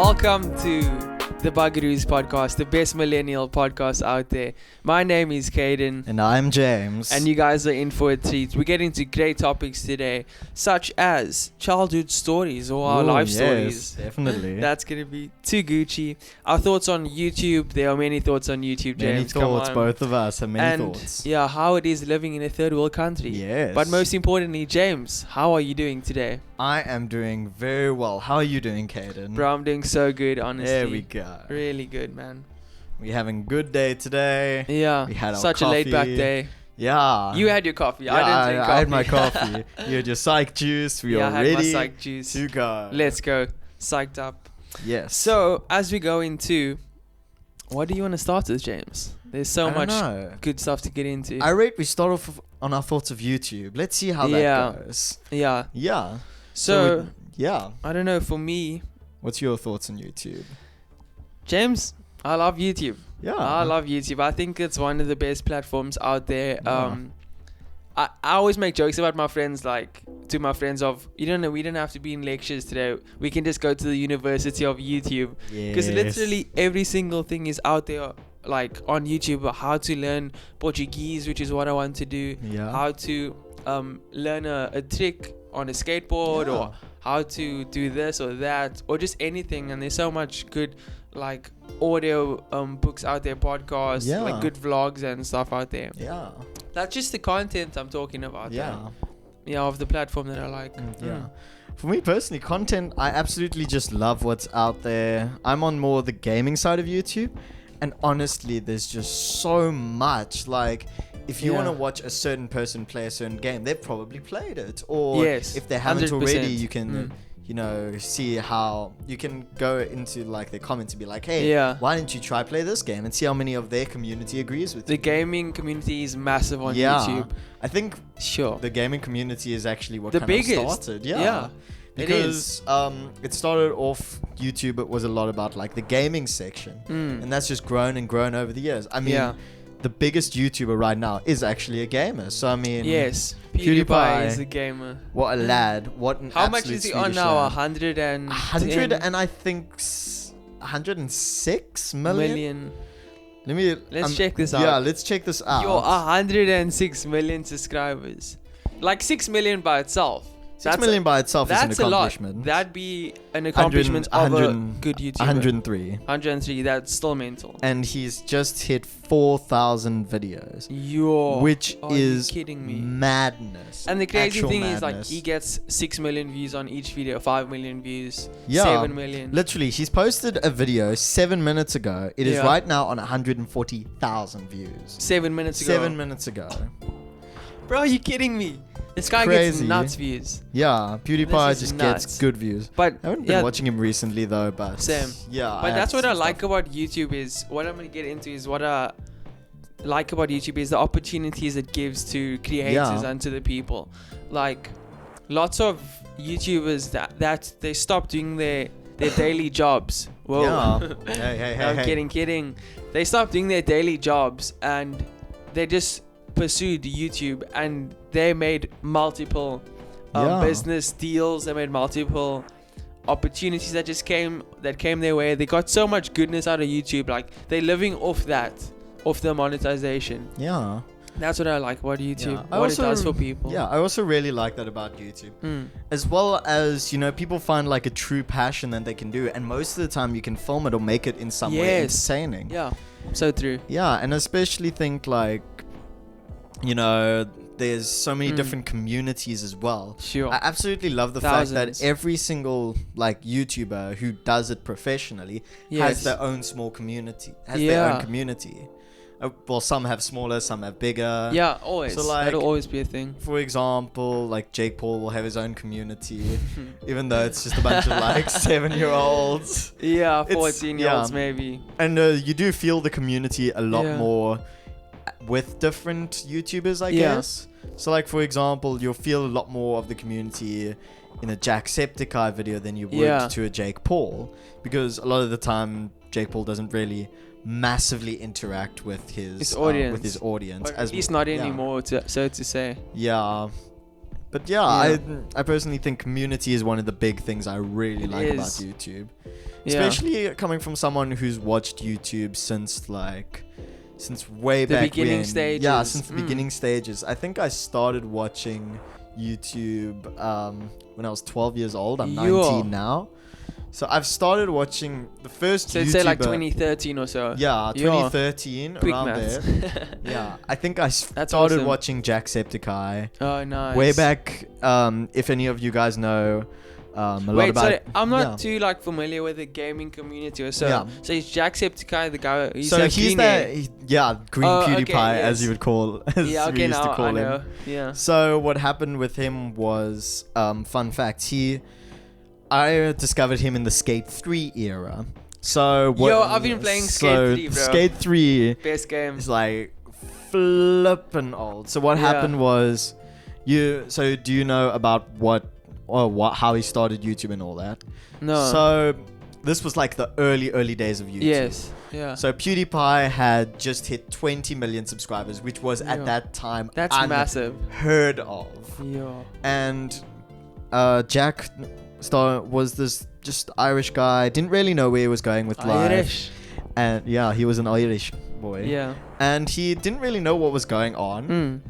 Welcome to the Buggeroos podcast, the best millennial podcast out there. My name is Caden. And I'm James. And you guys are in for a treat. We get into great topics today, such as childhood stories or our life stories. Definitely. That's going to be too Gucci. Our thoughts on YouTube. There are many thoughts on YouTube, James. Many thoughts, both of us have many thoughts. Yeah, how it is living in a third world country. Yes. But most importantly, James, how are you doing today? I am doing very well. How are you doing, Caden? Bro, I'm doing so good, honestly. There we go. Really good, man. We're having a good day today. Yeah. We had our such coffee. a laid back day. Yeah. You had your coffee. Yeah, I didn't drink coffee. I had my coffee. You had your psych juice. We are ready I had my psych juice. to go. Let's go. Psyched up. Yes. So, as we go into, what do you want to start with, James? There's so much good stuff to get into. I rate we start off on our thoughts of YouTube. Let's see how that goes. Yeah. Yeah. So yeah. I don't know, for me. What's your thoughts on YouTube? James, I love YouTube. Yeah. I love YouTube. I think it's one of the best platforms out there. I always make jokes about my friends, to my friends of, we don't have to be in lectures today. We can just go to the University of YouTube. Because literally every single thing is out there, on YouTube. How to learn Portuguese, which is what I want to do. Yeah. How to learn a trick on a skateboard, or how to do this or that, or just anything. And there's so much good audio books out there, podcasts, good vlogs and stuff out there. Yeah. That's just the content I'm talking about. Of the platform that I like. For me personally, content, I absolutely just love what's out there. I'm on more the gaming side of YouTube, and honestly, there's just so much. If you want to watch a certain person play a certain game, they've probably played it. Or if they haven't 100%. Already, you can, see how you can go into their comments and be like, hey, why don't you try play this game and see how many of their community agrees with you. The gaming community is massive on YouTube. I think the gaming community is actually what the kind biggest. of started. Yeah. Because it started off YouTube, it was a lot about the gaming section. And that's just grown and grown over the years. I mean, the biggest YouTuber right now is actually a gamer. So I mean, yes, PewDiePie is a gamer. What a lad! What an How much is he on now? 100 and I think 106 million. Let's check this out. Yeah, let's check this out. You're 106 million subscribers. 6 million by itself. 6 million by itself is an accomplishment. That'd be an accomplishment of a good YouTuber. 103. That's still mental. And he's just hit 4,000 videos. Which is kidding me? Madness. And the crazy thing is, he gets 6 million views on each video, 5 million views, 7 million. Literally, he's posted a video 7 minutes ago. It is right now on 140,000 views. 7 minutes ago. 7 minutes ago. Bro, are you kidding me? This guy gets nuts views. Yeah, PewDiePie just gets good views. But I haven't been watching him recently though, but same. Yeah. But that's what I like about YouTube is what I'm gonna get into is what I like about YouTube is the opportunities it gives to creators and to the people. Lots of YouTubers that they stop doing their daily jobs. Whoa. Yeah. hey. Kidding. They stop doing their daily jobs and they just pursued YouTube, and they made multiple business deals. They made multiple opportunities that came their way. They got so much goodness out of YouTube. They're living off the monetization. Yeah, that's what I like about YouTube. What it does for people. Yeah, I also really like that about YouTube. As well as, people find a true passion that they can do, and most of the time you can film it or make it in some way entertaining. Yeah, so true. Yeah, and especially think there's so many different communities as well. Sure. I absolutely love the fact that every single YouTuber who does it professionally has their own small community, their own community. Well, some have smaller, some have bigger. Yeah, always. So that'll always be a thing. For example, Jake Paul will have his own community, even though it's just a bunch of 7-year-olds. Yeah, 14-year-olds maybe. And you do feel the community a lot more with different YouTubers, I guess. So for example, you'll feel a lot more of the community in a Jacksepticeye video than you would to a Jake Paul, because a lot of the time Jake Paul doesn't really massively interact with his audience. But at least not anymore, so to say. Yeah. But I personally think community is one of the big things I really like about YouTube. Especially coming from someone who's watched YouTube since way back beginning when. stages. Yeah, since the beginning stages. I think I started watching YouTube when I was 12 years old. I'm 19 now. So I've started watching the first So YouTuber. it's say like 2013 or so. Yeah, 2013, Quick around maths. there. Yeah, I think I started awesome. watching Jacksepticeye. Oh, nice. Way back, if any of you guys know a lot Wait, about... sorry, I'm not too like familiar with the gaming community or so. Yeah. So is Jacksepticeye the guy? He's He's green hair? green PewDiePie, okay, as you would call, as Yeah, we okay, used to now call I him. know. Yeah. So what happened with him was, fun fact, I discovered him in the Skate 3 era. So Yo, I've been playing Skate 3, bro. Skate 3 Best game. is like flippin' old. So what happened was, do you know about how he started YouTube and all that? No. So this was like the early days of YouTube. Yes. Yeah. So PewDiePie had just hit 20 million subscribers, which was at that time That's massive. unheard of. Yeah. And Jack was this just Irish guy, didn't really know where he was going with life. Irish. And yeah, he was an Irish boy. Yeah. And he didn't really know what was going on.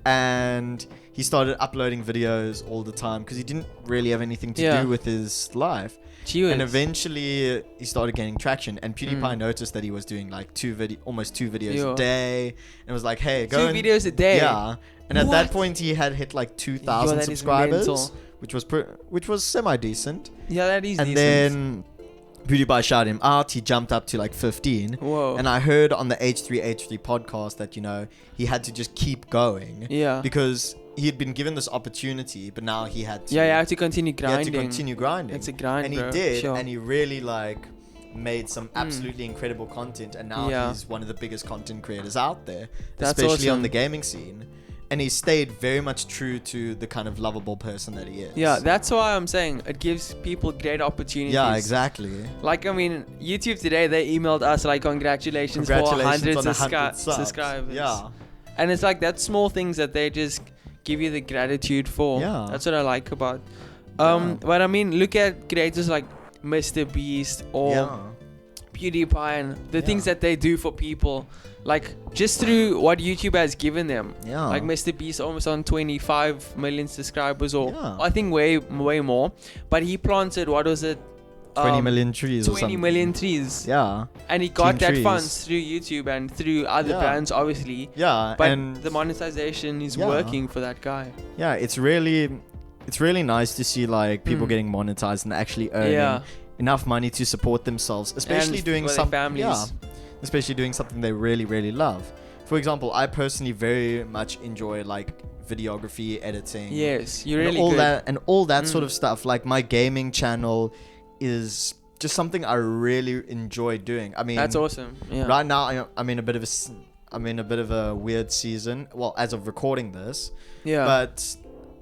And he started uploading videos all the time because he didn't really have anything to do with his life. And eventually he started gaining traction, and PewDiePie noticed that he was doing like almost two videos a day, and was like, hey, go 2 videos a day. Yeah. And at that point he had hit like 2,000 subscribers, which was semi decent. Yeah, that is and decent. Then PewDiePie shouted him out. He jumped up to like 15. Whoa. And I heard on the H3H3 podcast that, he had to just keep going. Yeah. Because he had been given this opportunity, but now he had to. Yeah, you have to continue grinding. He had to continue grinding. It's a grind, and he bro. did, Sure. and he really made some absolutely incredible content, and now he's one of the biggest content creators out there, especially on the gaming scene. And he stayed very much true to the kind of lovable person that he is. Yeah, that's why I'm saying it gives people great opportunities. Yeah, exactly. Like, I mean, YouTube today, they emailed us like, congratulations for 100 subscribers. Yeah. And it's like that small things that they just give you the gratitude for. Yeah. That's what I like about. But I mean, look at creators like Mr. Beast or PewDiePie and the things that they do for people. Like, just through what YouTube has given them. Yeah. Like, Mr. Beast almost on 25 million subscribers, or I think way more. But he planted, what was it? 20 million trees or something. 20 million trees. Yeah. And he got Team that trees. funds through YouTube and through other brands, obviously. Yeah. But and the monetization is working for that guy. Yeah, it's really nice to see like people getting monetized and actually earning enough money to support themselves, especially doing some families. Yeah, especially doing something they really, really love. For example, I personally very much enjoy like videography, editing. Yes, you're really all good. that sort of stuff. Like my gaming channel is just something I really enjoy doing. I mean, that's awesome. Yeah. Right now, I'm in a bit of a weird season. Well, as of recording this. Yeah. But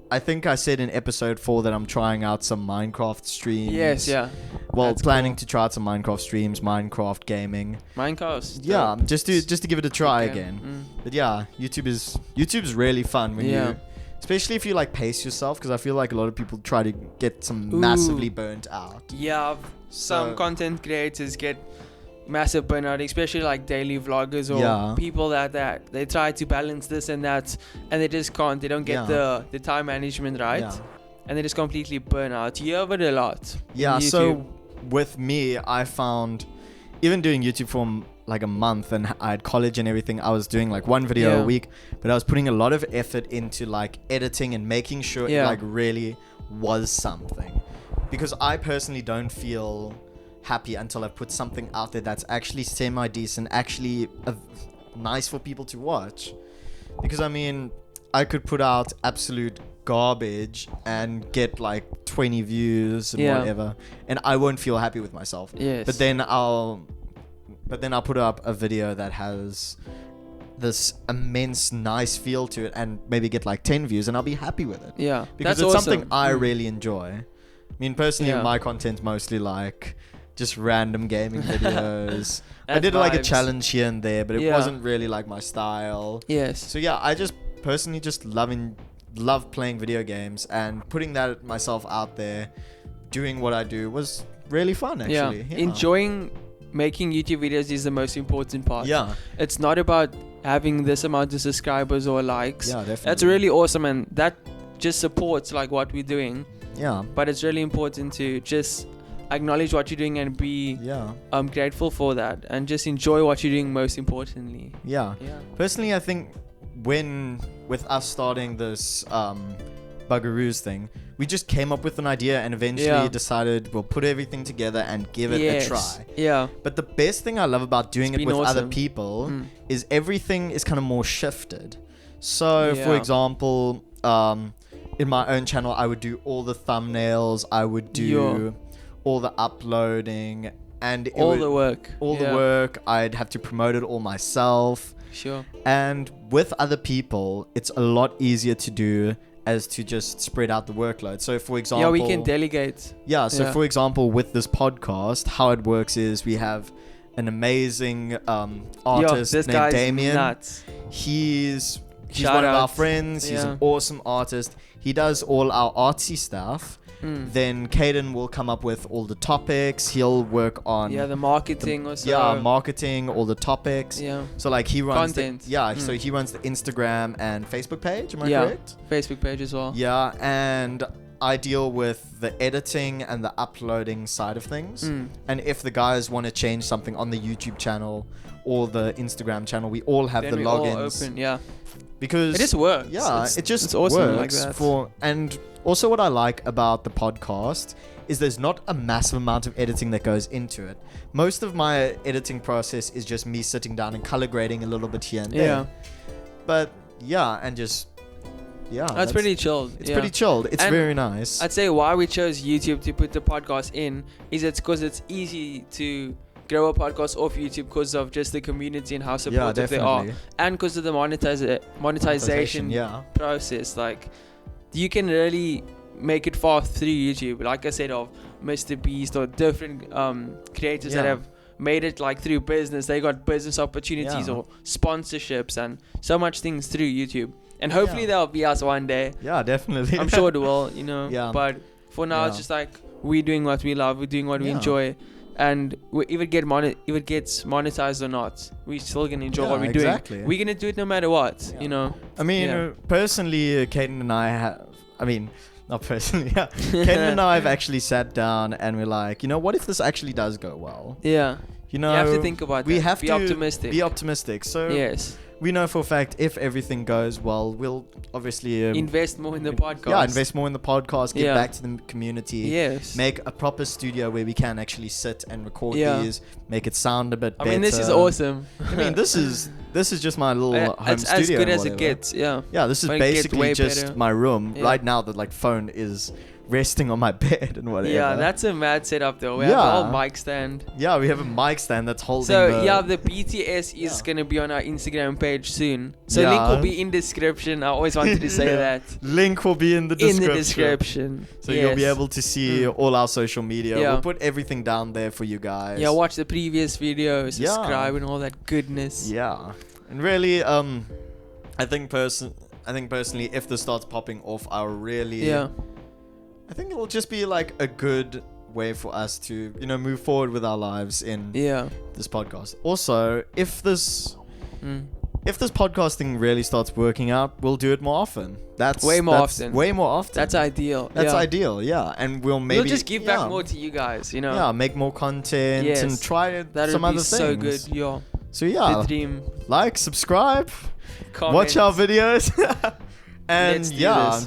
I think I said in episode 4 that I'm trying out some Minecraft streams. Yes, yeah. Well, That's planning cool. to try out some Minecraft streams, Minecraft gaming. Minecraft. Yeah, just to give it a try again. But yeah, YouTube's really fun when you, especially if you like pace yourself, because I feel like a lot of people try to get some massively burnt out. Yeah, some content creators get massive burnout, especially like daily vloggers or people that they try to balance this and that, and they just can't. They don't get the time management right, and they just completely burn out. You hear it a lot. Yeah, so with me, I found even doing YouTube for like a month, and I had college and everything, I was doing like one video a week, but I was putting a lot of effort into like editing and making sure it like really was something, because I personally don't feel happy until I've put something out there that's actually semi-decent, actually nice for people to watch. Because I mean, I could put out absolute garbage and get like 20 views and whatever, and I won't feel happy with myself. Yes. But then I'll put up a video that has this immense nice feel to it and maybe get like 10 views, and I'll be happy with it. Yeah, because that's it's awesome. something I really enjoy. I mean, personally, my content's mostly like just random gaming videos. I did like a challenge here and there, but it wasn't really like my style. Yes. So yeah, I just personally just love playing video games, and putting that myself out there, doing what I do was really fun, actually. Yeah. Enjoying making YouTube videos is the most important part. Yeah. It's not about having this amount of subscribers or likes. Yeah, definitely. That's really awesome, and that just supports like what we're doing. Yeah. But it's really important to just acknowledge what you're doing and be grateful for that, and just enjoy what you're doing, most importantly. Yeah. Personally, I think with us starting this Bugaroos thing, we just came up with an idea and eventually decided we'll put everything together and give it a try. Yeah. But the best thing I love about doing it with other people is everything is kind of more shifted. So, for example, in my own channel, I would do all the thumbnails, I would do all the uploading, and all the work. I'd have to promote it all myself. Sure. And with other people, it's a lot easier to do as to just spread out the workload. So, for example... we can delegate. For example, with this podcast, how it works is we have an amazing artist named Damien. Nuts. He's one of our friends. He's an awesome artist. He does all our artsy stuff. Then Caden will come up with all the topics. He'll work on the marketing or so. Marketing, all the topics. So like he runs content. So he runs the Instagram and Facebook page. Am I correct? Facebook page as well. Yeah, and I deal with the editing and the uploading side of things. And if the guys want to change something on the YouTube channel or the Instagram channel, we all have the logins. All open, because it just works. It's awesome works like that. And also what I like about the podcast is there's not a massive amount of editing that goes into it. Most of my editing process is just me sitting down and color grading a little bit here and there. But that's pretty chilled. It's pretty chilled. It's very nice. I'd say why we chose YouTube to put the podcast in is it's because it's easy to grow a podcast off YouTube because of just the community and how supportive they are, and because of the monetization process. Like, you can really make it far through YouTube. Like I said, of Mr. Beast or different creators that have made it like through business. They got business opportunities or sponsorships and so much things through YouTube. And hopefully that'll be us one day. Yeah, definitely. I'm sure it will, But for now, it's just like we're doing what we love. We're doing what we enjoy. And if it gets monetized or not, we're still going to enjoy what we're doing. We're going to do it no matter what, I mean, personally, Caden and I not personally, Caden and I have actually sat down and we're like, what if this actually does go well? Yeah. You have to think about that. We have to be optimistic. So we know for a fact if everything goes well, we'll obviously invest more in the podcast. Yeah, invest more in the podcast, give back to the community. Yes. Make a proper studio where we can actually sit and record these, make it sound a bit better. I mean, this is awesome. I mean, this is just my little home studio. It's as good as it gets, Yeah, this is basically just my room. Right now, the phone is resting on my bed and whatever. Yeah, that's a mad setup though. We have a whole mic stand. Yeah, we have a mic stand that's holding the BTS is going to be on our Instagram page soon. So link will be in description. I always wanted to say that. Link will be in the description. So you'll be able to see all our social media. We'll put everything down there for you guys. Yeah, watch the previous videos, subscribe and all that goodness. Yeah. And really, I think personally, if this starts popping off, I think it'll just be like a good way for us to, move forward with our lives in this podcast. Also, if this podcasting really starts working out, we'll do it more often. That's way more often. That's ideal. And we'll just give back more to you guys, Yeah, make more content and try some other things. So good, So the dream. Like, subscribe, comment. Watch our videos. And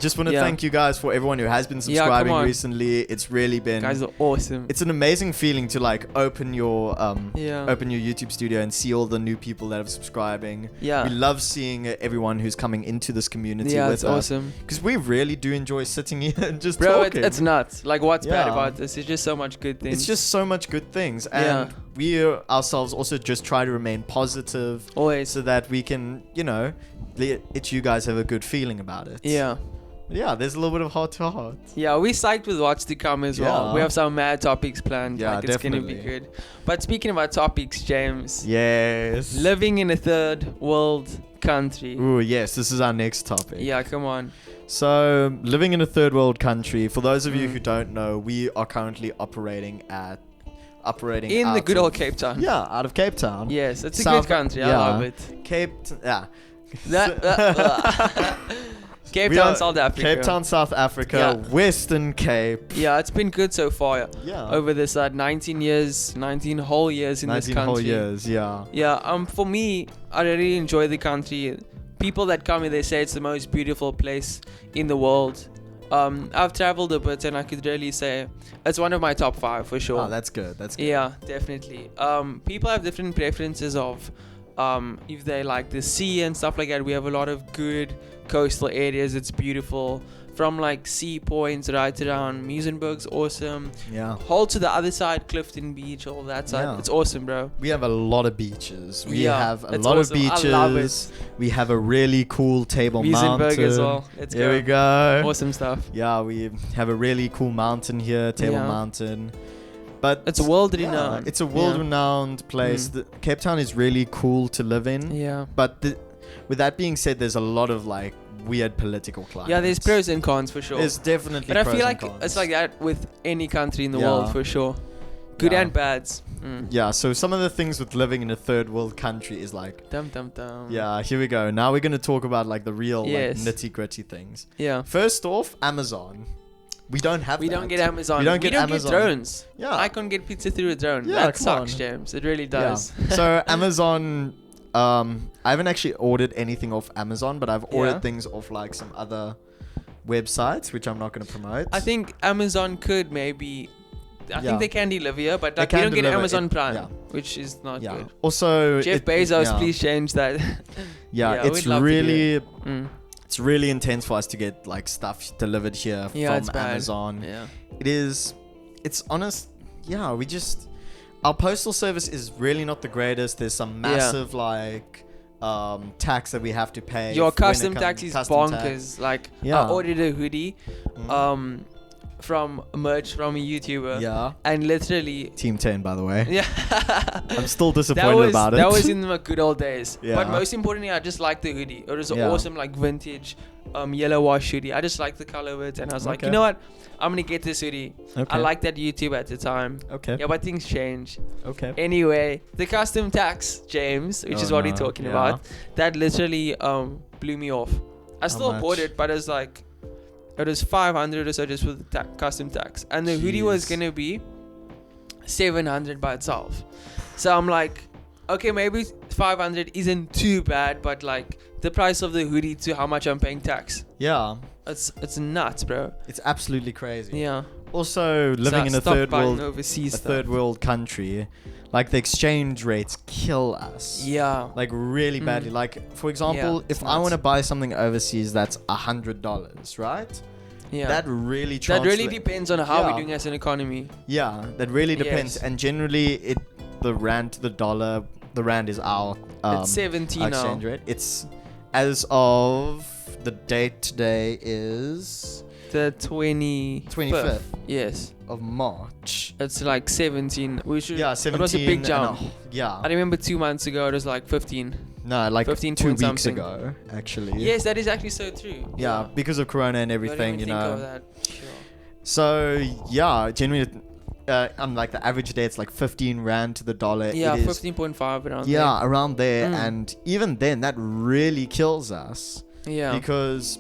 just want to thank you guys for everyone who has been subscribing recently. It's really been, guys are awesome. It's an amazing feeling to open your YouTube studio and see all the new people that are subscribing. We love seeing everyone who's coming into this community with us. It's awesome. Because we really do enjoy sitting here and just talking. It's nuts. Like, what's bad about this? It's just so much good things. It's just so much good things. And we ourselves also just try to remain positive. Always. So that we can, let you guys have a good feeling about it. Yeah, there's a little bit of heart to heart. Yeah, we psyched with what's to come as well. Yeah. We have some mad topics planned. Yeah, like, it's gonna be definitely. good. But speaking about topics, James, Yes. living in a third world country. Ooh, yes, this is our next topic. Yeah, come on. So, living in a third world country, for those of you Mm. who don't know, we are currently operating In the out good of- old Cape Town. Yeah, out of Cape Town. Yes, it's a South- good country. I yeah. love it. Yeah. Cape We Town, are- South Africa. Cape Town, South Africa, Yeah. Western Cape. Yeah, it's been good so far. Yeah. Over this 19 whole years in this 19 country. whole years, yeah. Yeah, for me, I really enjoy the country. People that come here, they say it's the most beautiful place in the world. I've traveled a bit, and I could really say it's one of my top 5 for sure. Oh, that's good. That's good. Yeah, definitely. People have different preferences of if they like the sea and stuff like that. We have a lot of good coastal areas. It's beautiful. From like sea points right around Muizenberg's awesome. Yeah. Whole to the other side, Clifton Beach, all that side. Yeah. It's awesome, bro. We have a lot of beaches. We Yeah, have a it's lot awesome. of I beaches. love it. We have a really cool Table Mountain. Muizenberg as well. Let's Here go. we go. Awesome stuff. Yeah, we have a really cool mountain here, Table Yeah. Mountain. But It's world yeah, renowned. it's a world-renowned place. Mm. Cape Town is really cool to live in. Yeah. But with that being said, there's a lot of like weird political climates. Yeah, there's pros and cons for sure. There's definitely But I pros feel and like cons. it's like that with any country in the Yeah. world for sure. Good Yeah. and bads. Mm. Yeah, so some of the things with living in a third world country is like, Dum dum dum. yeah, here we go. Now we're going to talk about like the real Yes. like nitty-gritty things. Yeah. First off, Amazon. We don't have We that. don't get Amazon. We don't get Amazon. drones. Yeah. I can't get pizza through a drone. Yeah, That come sucks, on. James. It really Yeah. does. So Amazon, I haven't actually ordered anything off Amazon, but I've ordered Yeah. things off like some other websites, which I'm not going to promote. I think Amazon could maybe. I Yeah. think they can deliver here, but They like, we can don't get deliver Amazon it- Prime, yeah. which is not Yeah. good. Also, Jeff Bezos, yeah. please change that. Yeah, Yeah, it's we'd love to do really, Mm. it's really intense for us to get like stuff delivered here Yeah, it's from bad. Amazon. Yeah. It's honest. Yeah, our postal service is really not the greatest. There's some massive like tax that we have to pay. Your when it custom comes- tax is custom bonkers. tax. Like, Yeah. I ordered a hoodie Mhm. from merch from a YouTuber. Yeah. And literally. Team 10, by the way. Yeah. I'm still disappointed about it. That was in the good old days. Yeah. But most importantly, I just liked the hoodie. It was an Yeah. awesome, like, vintage yellow wash hoodie. I just liked the color of it. And I was like, Okay. you know what? I'm going to get this hoodie. Okay. I liked that YouTube at the time. Okay. Yeah, but things change. Okay. Anyway, the custom tax, James, which Oh, is what no. we're talking Yeah. about, that literally blew me off. I still much? bought it, but it was 500 or so just for the custom tax, and the hoodie was Jeez. gonna be 700 by itself. So I'm like, okay, maybe 500 isn't too bad, but like the price of the hoodie to how much I'm paying tax, Yeah. it's nuts, bro. It's absolutely crazy. Yeah. Also, living in a stop third buying world, overseas a stuff. third world country, like the exchange rates kill us. Yeah. Like really badly. Like for example, Yeah, it's if I nuts. want to buy something overseas that's $100, right? Yeah. That really That really translates. depends on how Yeah. we're doing as an economy. Yeah, that really depends. Yes. And generally, the rand to the dollar, the rand is our It's 17 our now. exchange rate. It's as of the date today is The 25th. Yes. of March. It's like 17. We should. Yeah, It 17. was a big and jump. yeah. I remember 2 months ago it was like 15. No, like 15 2 point weeks something. ago, actually. Yes, that is actually so true. Yeah, because of Corona and Don't everything, even you think of know. that. Sure. So yeah, generally, I'm like the average day it's like 15 rand to the dollar. Yeah, It is, 15.5 around yeah, around there, Mm. and even then, that really kills us there. Yeah. because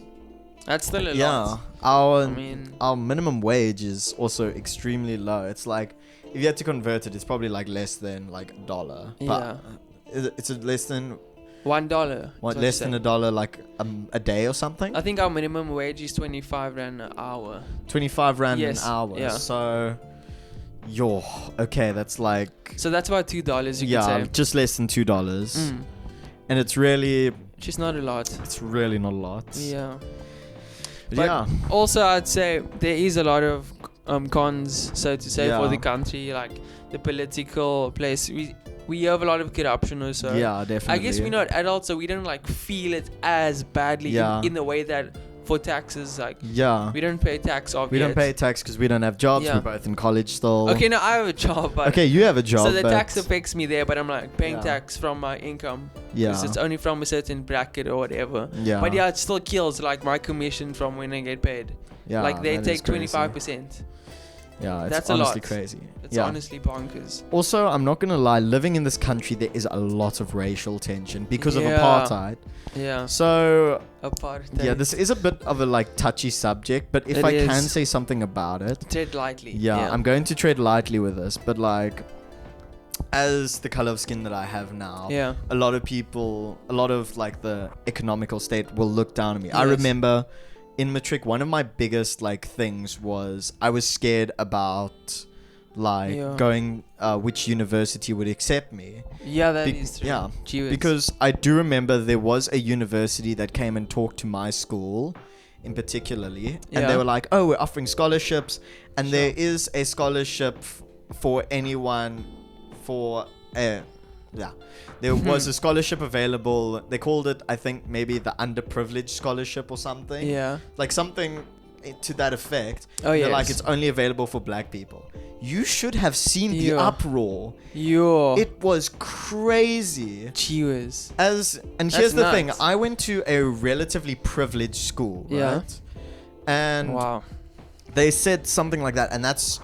That's still a yeah, lot. our I mean, our minimum wage is also extremely low. It's like if you had to convert it, it's probably like less than like $1. Yeah. But it's less than $1. what? is Less you're than saying. $1 like a day or something. I think our minimum wage is 25 rand an hour. 25 rand Yes, an hour. yeah. So, okay, that's like So that's about $2 you yeah, could say. just less than $2, Mm. and it's really Not a lot. not a lot. Yeah. But But yeah, also, I'd say there is a lot of cons, so to say, for Yeah. the country, like the political place. We have a lot of corruption also. yeah, definitely. I guess we're not adults, so we don't like feel it as badly Yeah. in the way that for taxes. Like Yeah. we don't pay tax. We don't pay tax because we don't have jobs. Yeah. We're both in college still. Okay, no, I have a job. But Okay, you have a job. so the but tax affects me there, but I'm like paying Yeah. tax from my income. Yeah. Because it's only from a certain bracket or whatever. Yeah. But yeah, it still kills like my commission from when I get paid. Yeah, like they that take is crazy. 25%. Yeah, it's That's a honestly lot. crazy. It's Yeah. honestly bonkers. Also, I'm not gonna lie. Living in this country, there is a lot of racial tension because of Yeah. apartheid. Yeah. So Apartheid. yeah, this is a bit of a like touchy subject, but if It I is. can say something about it, Tread lightly. yeah, I'm going to tread lightly with this. But like, as the color of skin that I have now, Yeah. a lot of people, a lot of like the economical state will look down on me. I Yes. remember in matric, one of my biggest like things was I was scared about like Yeah. going which university would accept me. Yeah, that Be- is true. yeah, Gee whiz. Because I do remember there was a university that came and talked to my school in particularly, and they Yeah. were like, oh, we're offering scholarships, and Sure. there is a scholarship for anyone for yeah, there was a scholarship available. They called it, I think, maybe the underprivileged scholarship or something. Yeah. Like something to that effect. Oh, They're yes. like, it's only available for black people. You should have seen the Yeah. uproar. Yo. It was crazy. Gee whiz. And That's here's the thing. nuts. I went to a relatively privileged school, Yeah. right? And Wow. they said something like that, and that's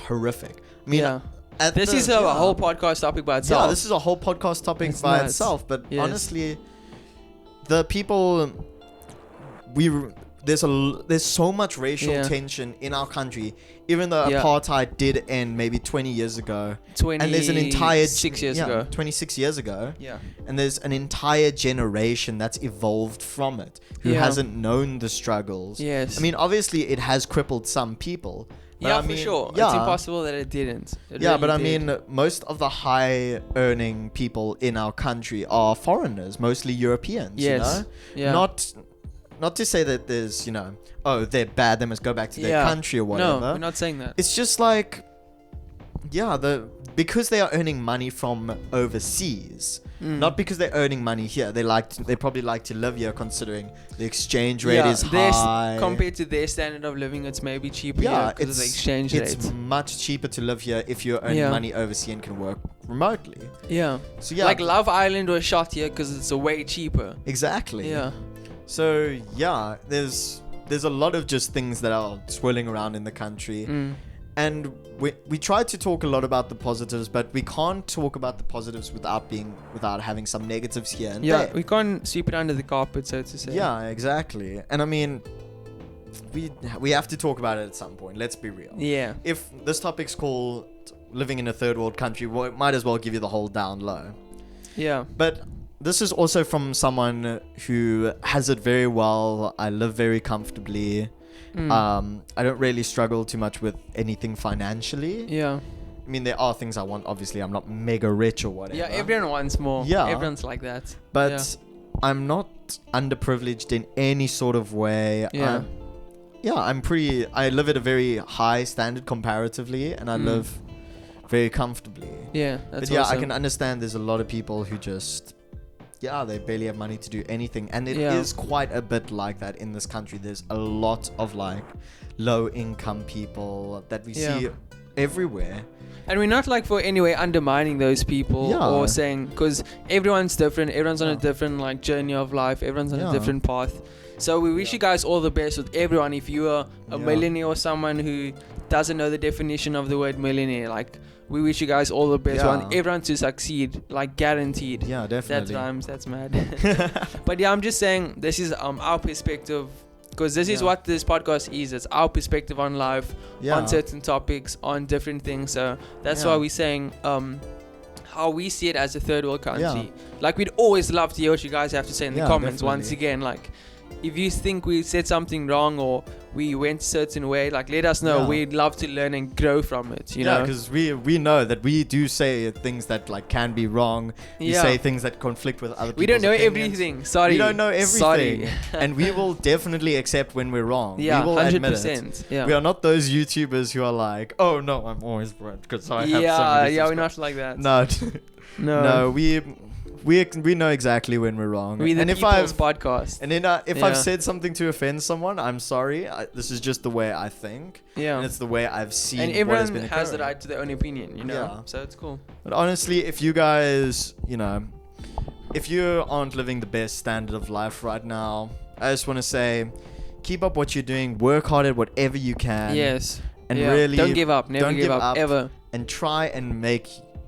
horrific. I mean, yeah. at This the- is a yeah. whole podcast topic by itself. Yeah, this is a whole podcast topic It's by nuts. itself. But Yes. honestly, the people there's so much racial Yeah. tension in our country, even though Yeah. apartheid did end maybe 20 years ago. And there's an entire 6 years ago. 26 years ago. Yeah. And there's an entire generation that's evolved from it who Yeah. hasn't known the struggles. Yes. I mean, obviously, it has crippled some people. But yeah, I for mean, sure. Yeah, It's impossible that it didn't. It yeah, really but I did. mean, most of the high-earning people in our country are foreigners, mostly Europeans. Yes. You know? Yeah. Not to say that there's, oh, they're bad, they must go back to their Yeah. country or whatever. No, we're not saying that. It's just like, yeah, because they are earning money from overseas, not because they're earning money here. They probably like to live here, considering the exchange rate is high. Compared to their standard of living, it's maybe cheaper Yeah, because of the exchange it's rate. much cheaper to live here if you're earning Yeah. money overseas and can work remotely. Yeah. So yeah, Like Love Island was shot here because it's way cheaper. exactly. Yeah. So yeah, there's a lot of just things that are swirling around in the country. And we try to talk a lot about the positives, but we can't talk about the positives without having some negatives here and Yeah, there. we can't sweep it under the carpet, so to say. Yeah, exactly. And I mean, we have to talk about it at some point. Let's be real. Yeah. If this topic's called living in a third world country, well, it might as well give you the whole down low. Yeah. But this is also from someone who has it very well. I live very comfortably. I don't really struggle too much with anything financially. Yeah. I mean, there are things I want. Obviously, I'm not mega rich or whatever. Yeah, everyone wants more. Yeah. Everyone's like that. But Yeah. I'm not underprivileged in any sort of way. Yeah. I live at a very high standard comparatively, and I live very comfortably. Yeah, that's But yeah, I awesome. can understand there's a lot of people who just, they barely have money to do anything. And it is Yeah. quite a bit like that in this country. There's a lot of like low income people that we Yeah. see everywhere. And we're not like for any way undermining those people Yeah. or saying, because everyone's different. Everyone's on a Yeah. different like journey of life. Everyone's on Yeah. a different path. So we wish you guys all the best with everyone. If you are a Yeah. millionaire or someone who doesn't know the definition of the word millionaire, like we wish you guys all the best. We want Yeah. everyone to succeed, like guaranteed. Yeah, That definitely. rhymes. That's mad. But yeah, I'm just saying this is our perspective, because this is Yeah. what this podcast is. It's our perspective on life, Yeah. on certain topics, on different things. So that's Yeah. why we're saying how we see it as a third world country. Yeah. Like we'd always love to hear what you guys have to say in the Yeah, comments. Once definitely. again, like if you think we said something wrong or we went a certain way, like let us know. Yeah. We'd love to learn and grow from it. You know? because we know that we do say things that like can be wrong. We Yeah. say things that conflict with other people. We don't know everything. Sorry. We don't know everything. Sorry. And we will definitely accept when we're wrong. Yeah, we will admit 100%. it. Yeah. We are not those YouTubers who are like, oh no, I'm always broke because I have so many yeah, we're subscribers." not like that. No, No. no, we know exactly when we're wrong. We the and people's podcast. And then if I've said something to offend someone, I'm sorry. This is just the way I think. Yeah. And it's the way I've seen. And what has everyone been has the occurring. right to their own opinion, you know. Yeah. So it's cool. But honestly, if you guys, if you aren't living the best standard of life right now, I just want to say, keep up what you're doing. Work hard at whatever you can. Yes. And really don't give up. Never give up ever. And try and make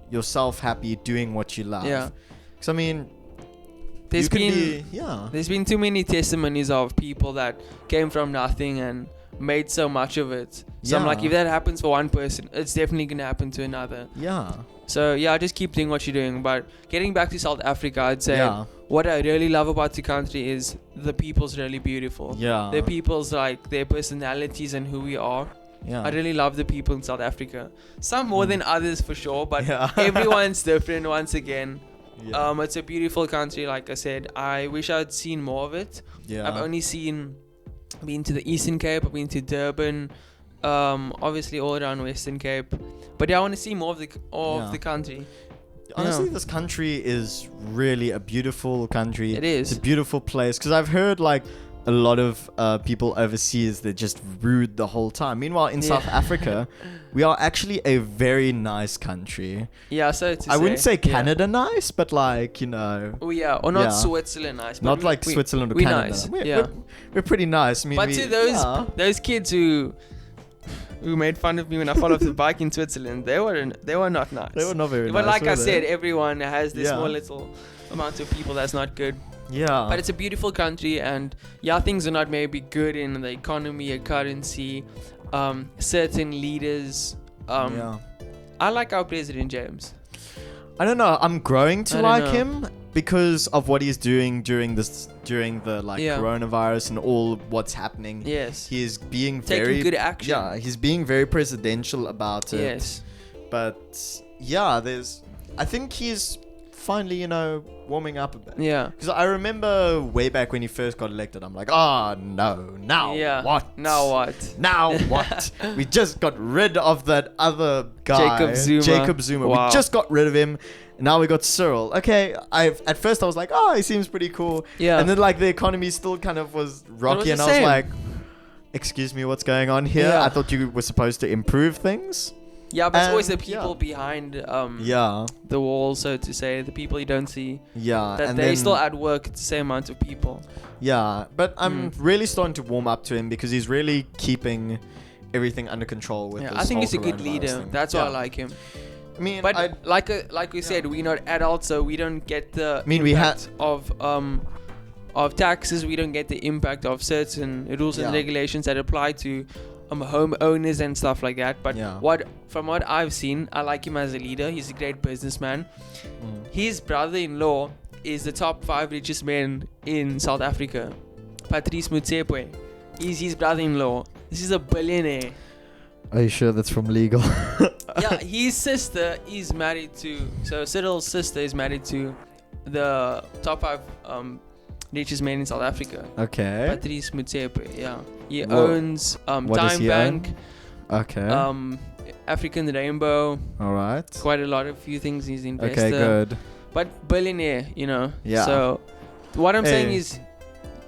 yourself happy doing what you love. Yeah. Because I mean, there's been too many testimonies of people that came from nothing and made so much of it. So I'm like, if that happens for one person, it's definitely gonna happen to another. Yeah. So yeah, just keep doing what you're doing. But getting back to South Africa, I'd say what I really love about the country is the people's really beautiful. Yeah. The people's like their personalities and who we are. Yeah. I really love the people in South Africa. Some more than others for sure, but everyone's different once again. Yeah. It's a beautiful country, like I said. I wish I'd seen more of it. Yeah. I've only been to the Eastern Cape, I've been to Durban, obviously all around Western Cape. But yeah, I want to see more of the country. Honestly, this country is really a beautiful country. It is. It's a beautiful place. Because I've heard like a lot of people overseas that just rude the whole time. Meanwhile, in South Africa, we are actually a very nice country. Yeah, so I wouldn't say Canada nice, but like, Oh yeah, or not Switzerland nice. But not like Switzerland or Canada. Nice. We're pretty nice. I mean, but to those kids who made fun of me when I fell off the bike in Switzerland, they were not nice. They were not very nice. But like I said, everyone has this small little amount of people that's not good. Yeah. But it's a beautiful country, and things are not maybe good in the economy or currency. Certain leaders. I like our president, James. I don't know. I'm growing to like him because of what he's doing during the coronavirus and all what's happening. Yes. He's being taking good action. Yeah, he's being very presidential about it. Yes. But I think he's finally, warming up a bit. Yeah. Because I remember way back when he first got elected, I'm like, no, now what? Now what? Now what? We just got rid of that other guy. Jacob Zuma. Wow. We just got rid of him. And now we got Cyril. Okay, at first I was like, he seems pretty cool. Yeah. And then like the economy still kind of was rocky, and I was like, excuse me, what's going on here? Yeah. I thought you were supposed to improve things. Yeah, but it's always the people behind the wall, so to say, the people you don't see. Yeah. That they still at work, it's the same amount of people. Yeah, but I'm really starting to warm up to him because he's really keeping everything under control with this I think whole he's a good coronavirus leader. thing. That's why I like him. I mean, but like we said, we're not adults, so we don't get the impact of taxes. We don't get the impact of certain rules and regulations that apply to home owners and stuff like that. But from what I've seen, I like him as a leader. He's a great businessman. His brother-in-law is the top 5 richest man in South Africa. Patrice Motsepe. He's his brother-in-law. This is a billionaire. Are you sure that's from legal? Yeah, his sister is married to... So Cyril's sister is married to the top 5 richest man in South Africa. Okay. Patrice Motsepe, yeah. He owns Time Bank. Okay. African Rainbow. All right. Quite a lot of few things he's invested. Okay, good. But billionaire, Yeah. So what I'm saying is,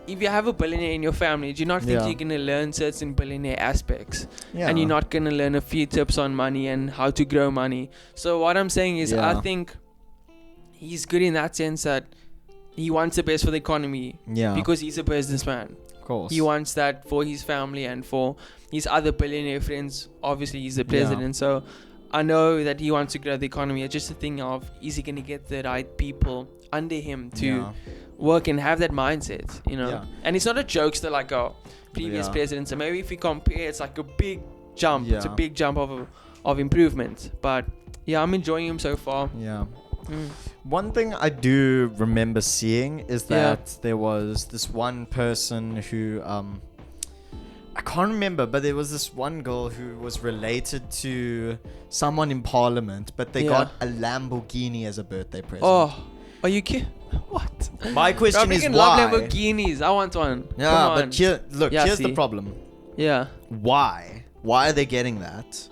if you have a billionaire in your family, do you not think you're going to learn certain billionaire aspects? Yeah. And you're not going to learn a few tips on money and how to grow money. So what I'm saying is, I think he's good in that sense that he wants the best for the economy. Yeah. Because he's a businessman. Of course. He wants that for his family and for his other billionaire friends. Obviously, he's the president. So I know that he wants to grow the economy. It's just a thing of, is he going to get the right people under him to work and have that mindset, Yeah. And it's not a jokester like our previous presidents. So maybe if we compare, it's like a big jump. It's a big jump of improvement. But I'm enjoying him so far. Yeah. One thing I do remember seeing is that there was this one person who I can't remember, but there was this one girl who was related to someone in parliament, but they got a Lamborghini as a birthday present. Oh, are you kidding? What? My question is why? Love Lamborghinis. I want one. Yeah, but here's the problem. Yeah. Why are they getting that?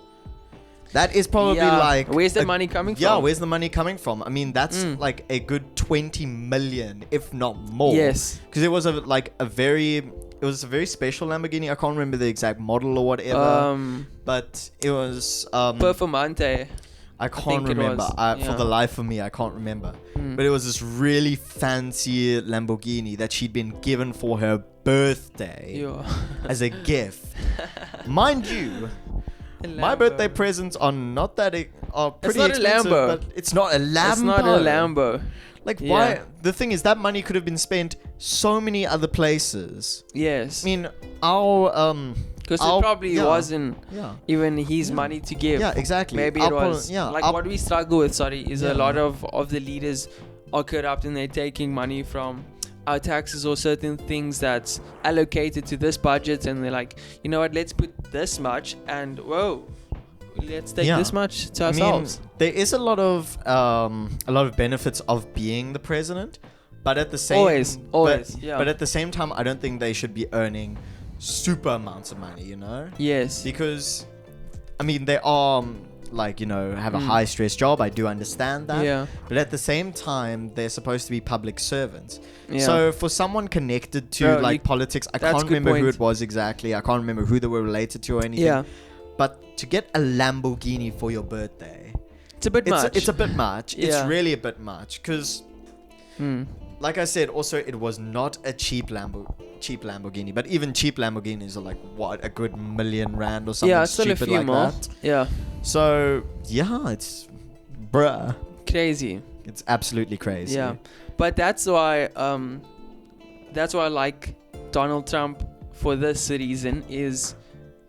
That is probably like... Where's the money coming from? Yeah, where's the money coming from? I mean, that's like a good 20 million, if not more. Yes. Because it was a very special Lamborghini. I can't remember the exact model or whatever. But it was... Performante. I can't remember. For the life of me, I can't remember. But it was this really fancy Lamborghini that she'd been given for her birthday as a gift. Mind you, my birthday presents are not that are pretty expensive. But it's not a Lambo. It's not a Lambo. Like, why? The thing is, that money could have been spent so many other places. Yes. I mean, our because it probably wasn't even his money to give. Yeah, exactly. Maybe it was. Like what we struggle with, is a lot of the leaders are corrupt and they're taking money from our taxes or certain things that's allocated to this budget, and they're like, you know what, let's put this much, and let's take this much to ourselves. I mean, there is a lot of benefits of being the president, but at the same but at the same time, I don't think they should be earning super amounts of money, you know? Yes. Because, I mean, they are, have a high stress job. I do understand that. Yeah. But at the same time, they're supposed to be public servants. Yeah. So for someone connected to, politics, I can't remember who it was exactly. I can't remember who they were related to or anything. Yeah. But to get a Lamborghini for your birthday... It's a bit much. It's a bit much. It's really a bit much. Because... Like I said, also, it was not a cheap Lamborghini. But even cheap Lamborghinis are a good $1 million or something it's stupid still a few like more. that. Yeah. So, it's... bruh. Crazy. It's absolutely crazy. Yeah. But that's why I like Donald Trump for this reason is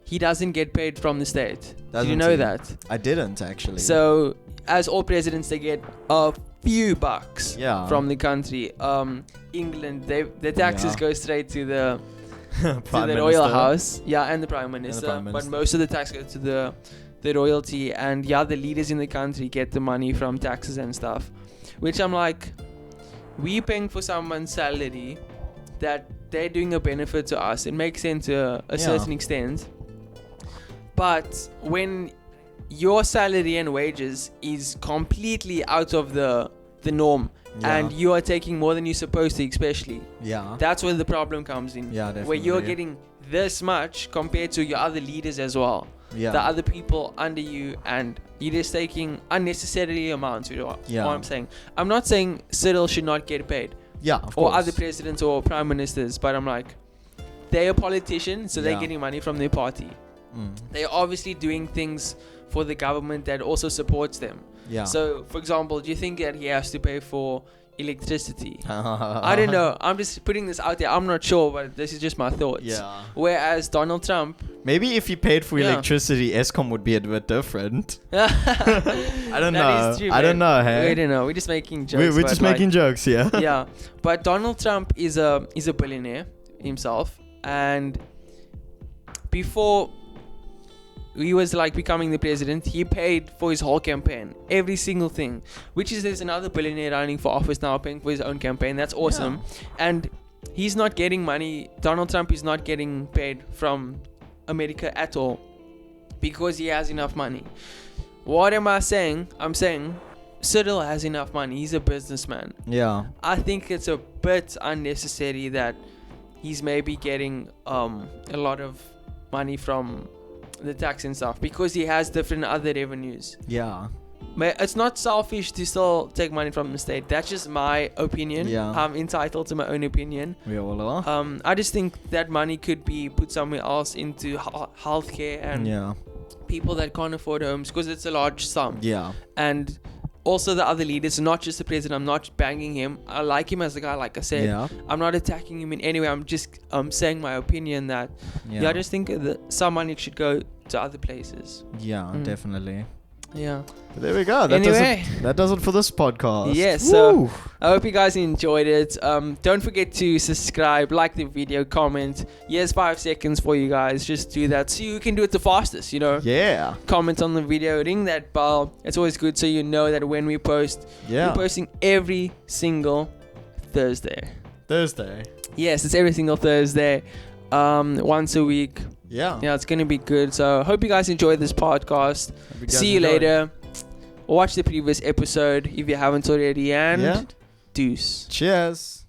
he doesn't get paid from the state. Did you know that? I didn't, actually. So, as all presidents, they get a few bucks from the country. England, the taxes go straight to the royal house, and the prime minister. But most of the tax goes to the royalty, and the leaders in the country get the money from taxes and stuff. Which I'm like, we paying for someone's salary that they're doing a benefit to us. It makes sense to a certain extent. But when your salary and wages is completely out of the norm, and you are taking more than you're supposed to, especially, that's where the problem comes in. Definitely. Where you're getting this much compared to your other leaders as well, the other people under you, and you're just taking unnecessary amounts. You know what I'm saying? I'm not saying Cyril should not get paid, of or course. other presidents or prime ministers, but I'm like, they're a politician, so they're getting money from their party. They're obviously doing things for the government that also supports them. So, for example, do you think that he has to pay for electricity? I don't know. I'm just putting this out there. I'm not sure, but this is just my thoughts. Whereas Donald Trump... Maybe if he paid for electricity, ESCOM would be a bit different. I don't know. True, I don't know, hey? We don't know. We're just making jokes. We're just making jokes, yeah. But Donald Trump is a billionaire himself. And before... he was becoming the president, he paid for his whole campaign, every single thing, which is there's another billionaire running for office now paying for his own campaign. That's awesome. And he's not getting money. Donald Trump is not getting paid from America at all because he has enough money. What am I saying? I'm saying Cyril has enough money. He's a businessman. I think it's a bit unnecessary that he's maybe getting a lot of money from the tax and stuff because he has different other revenues. But it's not selfish to still take money from the state. That's just my opinion. I'm entitled to my own opinion. We all are. I just think that money could be put somewhere else into healthcare and people that can't afford homes because it's a large sum. And also the other leaders, not just the president. I'm not banging him. I like him as a guy, like I said. I'm not attacking him in any way. I'm just saying my opinion that I just think that some money should go to other places. Definitely. Yeah. But there we go. That does it for this podcast. Yes. So I hope you guys enjoyed it. Don't forget to subscribe, like the video, comment. Here's 5 seconds for you guys. Just do that so you can do it the fastest, Comment on the video, ring that bell. It's always good so you know that when we post, we're posting every single Thursday. Thursday? Yes, it's every single Thursday. Once a week. Yeah. Yeah, it's gonna be good. So hope you guys enjoy this podcast. Hope guys See you enjoy. later. Watch the previous episode if you haven't already, and deuce. Cheers.